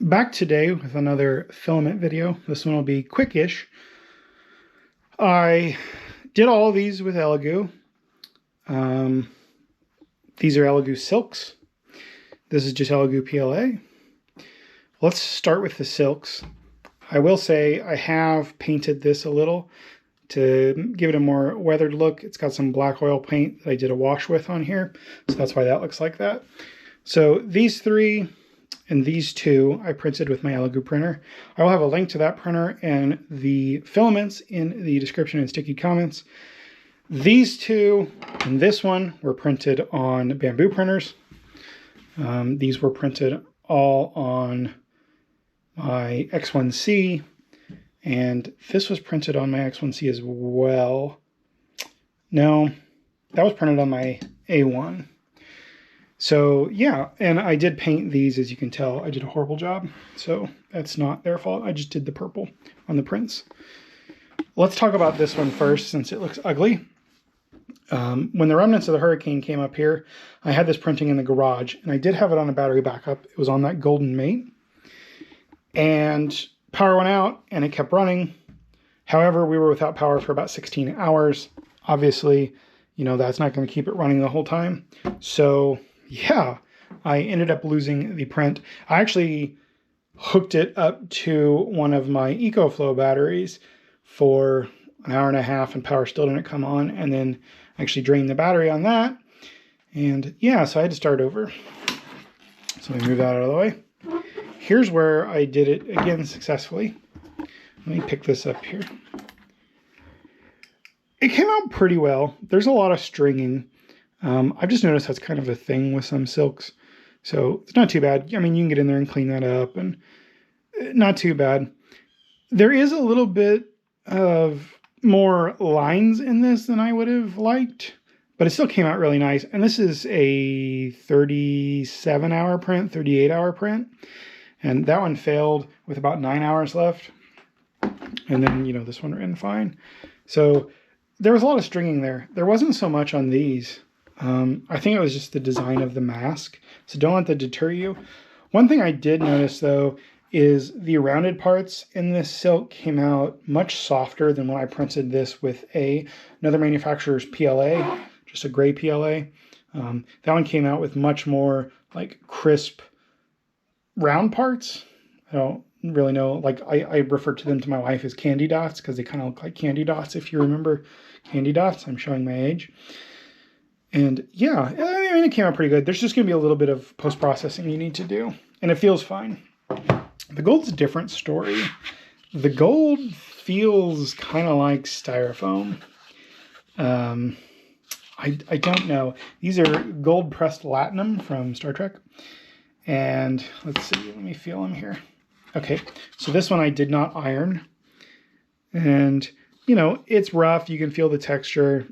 Back today with another filament video. This one will be quickish. I did all of these with Elegoo. These are Elegoo Silks. This is just Elegoo PLA. Let's start with the silks. I will say I have painted this a little to give it a more weathered look. It's got some black oil paint that I did a wash with on here, so that's why that looks like that. So these three and these two I printed with my Elegoo printer. I will have a link to that printer and the filaments in the description and sticky comments. These two and this one were printed on bamboo printers. These were printed all on my X1C, and this was printed on my X1C as well. No, that was printed on my A1. So yeah, and I did paint these, as you can tell. I did a horrible job, so that's not their fault. I just did the purple on the prints. Let's talk about this one first, since it looks ugly. When the remnants of the hurricane came up here, I had this printing in the garage, and I did have it on a battery backup. It was on that golden mate, and power went out, and it kept running. However, we were without power for about 16 hours. Obviously, you know, that's not going to keep it running the whole time. So yeah, I ended up losing the print. I actually hooked it up to one of my EcoFlow batteries for an hour and a half, and power still didn't come on, and then actually drained the battery on that. And yeah, so I had to start over. So let me move that out of the way. Here's where I did it again successfully. Let me pick this up here. It came out pretty well. There's a lot of stringing. I've just noticed that's kind of a thing with some silks. So it's not too bad. I mean, you can get in there and clean that up, and not too bad. There is a little bit of more lines in this than I would have liked, but it still came out really nice. And this is a 37-hour print, 38-hour print. And that one failed with about 9 hours left. And then, you know, this one ran fine. So there was a lot of stringing there. There wasn't so much on these. I think it was just the design of the mask. So don't let that deter you. One thing I did notice, though, is the rounded parts in this silk came out much softer than when I printed this with another manufacturer's PLA, just a gray PLA. That one came out with much more like crisp round parts. I don't really know. Like I refer to them to my wife as candy dots because they kind of look like candy dots. If you remember candy dots, I'm showing my age. And yeah, I mean, it came out pretty good. There's just going to be a little bit of post-processing you need to do, and it feels fine. The gold's a different story. The gold feels kind of like styrofoam. I don't know. These are gold pressed latinum from Star Trek. And let's see, let me feel them here. Okay, so this one I did not iron. And, you know, it's rough. You can feel the texture.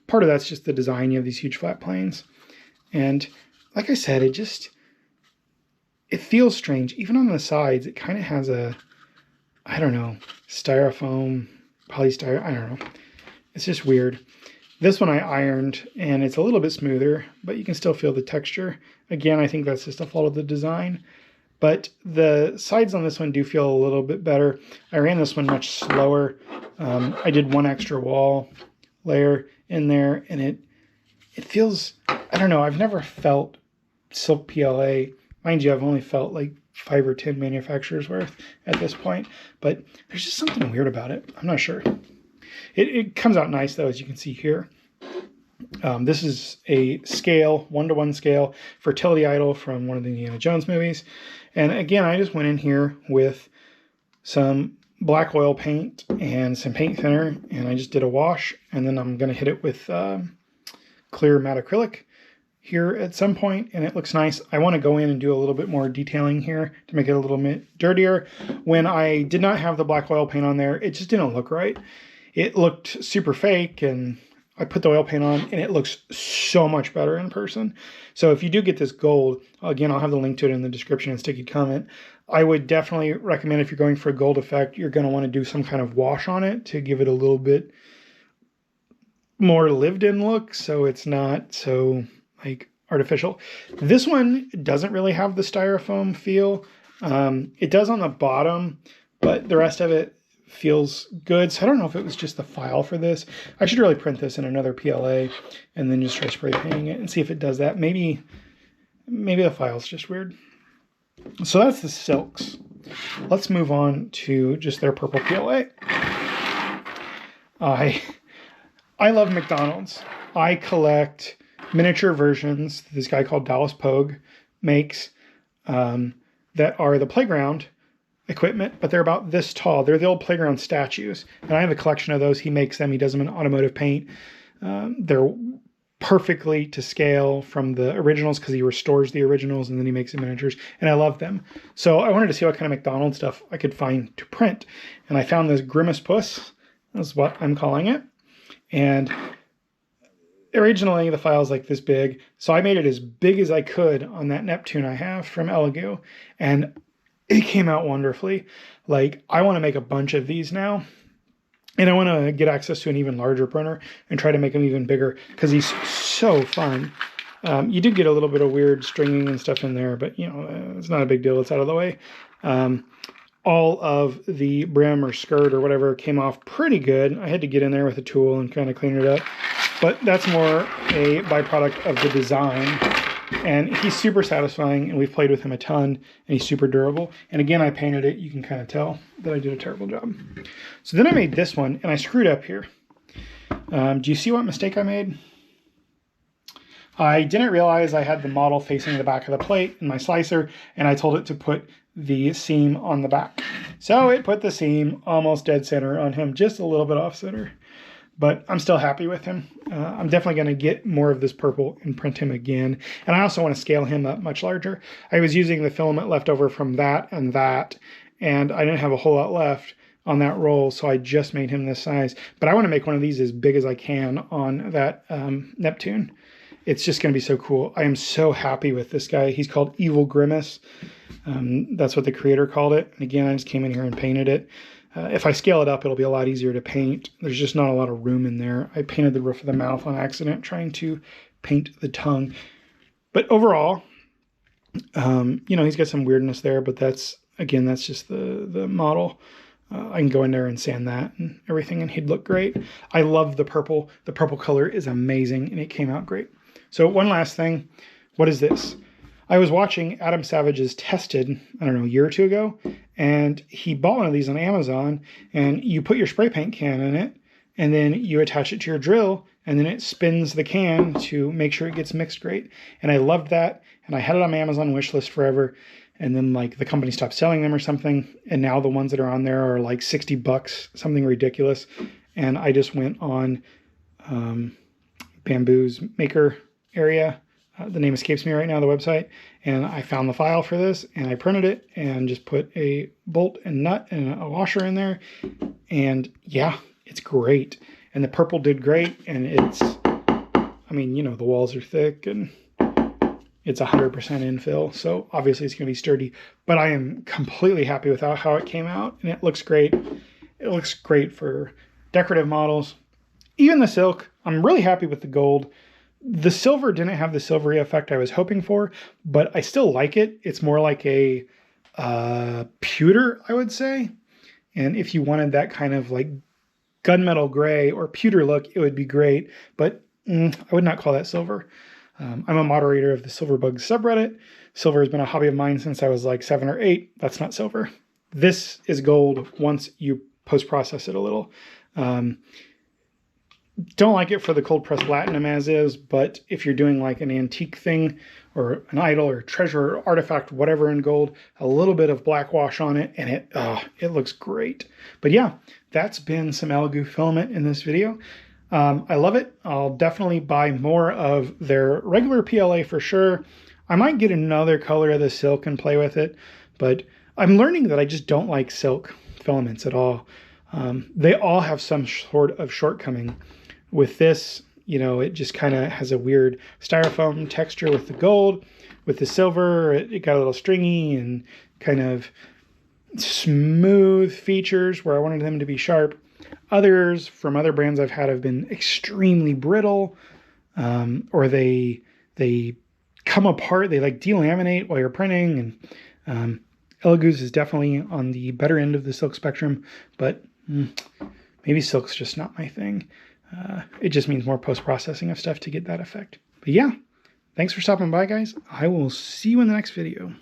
Part of that's just the design. You have these huge flat planes. And like I said, it feels strange. Even on the sides, it kind of has a, I don't know, styrofoam, polystyrene, I don't know. It's just weird. This one I ironed, and it's a little bit smoother, but you can still feel the texture. Again, I think that's just a fault of the design. But the sides on this one do feel a little bit better. I ran this one much slower. I did one extra wall layer in there, and it feels, I don't know, I've never felt silk PLA. Mind you, I've only felt like 5 or 10 manufacturers worth at this point, but there's just something weird about it. I'm not sure. It comes out nice, though, as you can see here. This is a scale, 1-to-1 scale, fertility idol from one of the Indiana Jones movies. And again, I just went in here with some black oil paint and some paint thinner, and I just did a wash, and then I'm going to hit it with clear matte acrylic here at some point, and it looks nice. I want to go in and do a little bit more detailing here to make it a little bit dirtier. When I did not have the black oil paint on there, it just didn't look right. It looked super fake, and I put the oil paint on, and it looks so much better in person. So if you do get this gold, again, I'll have the link to it in the description and sticky comment. I would definitely recommend, if you're going for a gold effect, you're going to want to do some kind of wash on it to give it a little bit more lived-in look, so it's not so like artificial. This one doesn't really have the styrofoam feel. It does on the bottom, but the rest of it feels good. So I don't know if it was just the file for this. I should really print this in another PLA and then just try spray painting it and see if it does that. Maybe the file's just weird. So that's the silks. Let's move on to just their purple PLA. I love McDonald's. I collect miniature versions this guy called Dallas Pogue makes that are the playground equipment, but they're about this tall. They're the old playground statues, and I have a collection of those. He makes them. He does them in automotive paint. They're perfectly to scale from the originals because he restores the originals and then he makes the miniatures, and I love them. So I wanted to see what kind of McDonald's stuff I could find to print, and I found this Grimace Puss. That's what I'm calling it. And originally the file's like this big, so I made it as big as I could on that Neptune I have from Elegoo, and it came out wonderfully. Like, I want to make a bunch of these now, and I want to get access to an even larger printer and try to make them even bigger because he's so fun. You did get a little bit of weird stringing and stuff in there, but you know, it's not a big deal. It's out of the way. All of the brim or skirt or whatever came off pretty good. I had to get in there with a tool and kind of clean it up, but that's more a byproduct of the design. And he's super satisfying, and we've played with him a ton, and he's super durable. And again, I painted it. You can kind of tell that I did a terrible job. So then I made this one, and I screwed up here. Do you see what mistake I made? I didn't realize I had the model facing the back of the plate in my slicer, and I told it to put the seam on the back. So it put the seam almost dead center on him, just a little bit off center. But I'm still happy with him. I'm definitely going to get more of this purple and print him again. And I also want to scale him up much larger. I was using the filament left over from that, and I didn't have a whole lot left on that roll, so I just made him this size. But I want to make one of these as big as I can on that Neptune. It's just going to be so cool. I am so happy with this guy. He's called Evil Grimace. That's what the creator called it. And again, I just came in here and painted it. If I scale it up, it'll be a lot easier to paint. There's just not a lot of room in there. I painted the roof of the mouth on accident, trying to paint the tongue. But overall, you know, he's got some weirdness there, but that's just the model. I can go in there and sand that and everything, and he'd look great. I love the purple. The purple color is amazing, and it came out great. So one last thing. What is this? I was watching Adam Savage's Tested, I don't know, a year or two ago, and he bought one of these on Amazon, and you put your spray paint can in it, and then you attach it to your drill, and then it spins the can to make sure it gets mixed great. And I loved that, and I had it on my Amazon wish list forever, and then like the company stopped selling them or something, and now the ones that are on there are like $60, something ridiculous. And I just went on Bamboo's maker area. The name escapes me right now, the website, and I found the file for this, and I printed it and just put a bolt and nut and a washer in there, and yeah, it's great. And the purple did great, and it's, I mean, you know, the walls are thick, and it's 100% infill, so obviously it's going to be sturdy, but I am completely happy with how it came out, and it looks great. It looks great for decorative models. Even the silk, I'm really happy with the gold. The silver didn't have the silvery effect I was hoping for, but I still like it. It's more like a pewter, I would say. And if you wanted that kind of like gunmetal gray or pewter look, it would be great. But I would not call that silver. I'm a moderator of the Silverbug subreddit. Silver has been a hobby of mine since I was like 7 or 8. That's not silver. This is gold once you post-process it a little. Don't like it for the cold pressed platinum as is, but if you're doing like an antique thing or an idol or treasure or artifact, whatever in gold, a little bit of black wash on it, and it looks great. But yeah, that's been some Elegoo filament in this video. I love it. I'll definitely buy more of their regular PLA for sure. I might get another color of the silk and play with it, but I'm learning that I just don't like silk filaments at all. They all have some sort of shortcoming. With this, you know, it just kind of has a weird styrofoam texture with the gold. With the silver, it got a little stringy and kind of smooth features where I wanted them to be sharp. Others from other brands I've had have been extremely brittle, or they come apart. They like delaminate while you're printing, and Elegoo's is definitely on the better end of the silk spectrum, but maybe silk's just not my thing. It just means more post-processing of stuff to get that effect. But yeah, thanks for stopping by, guys. I will see you in the next video.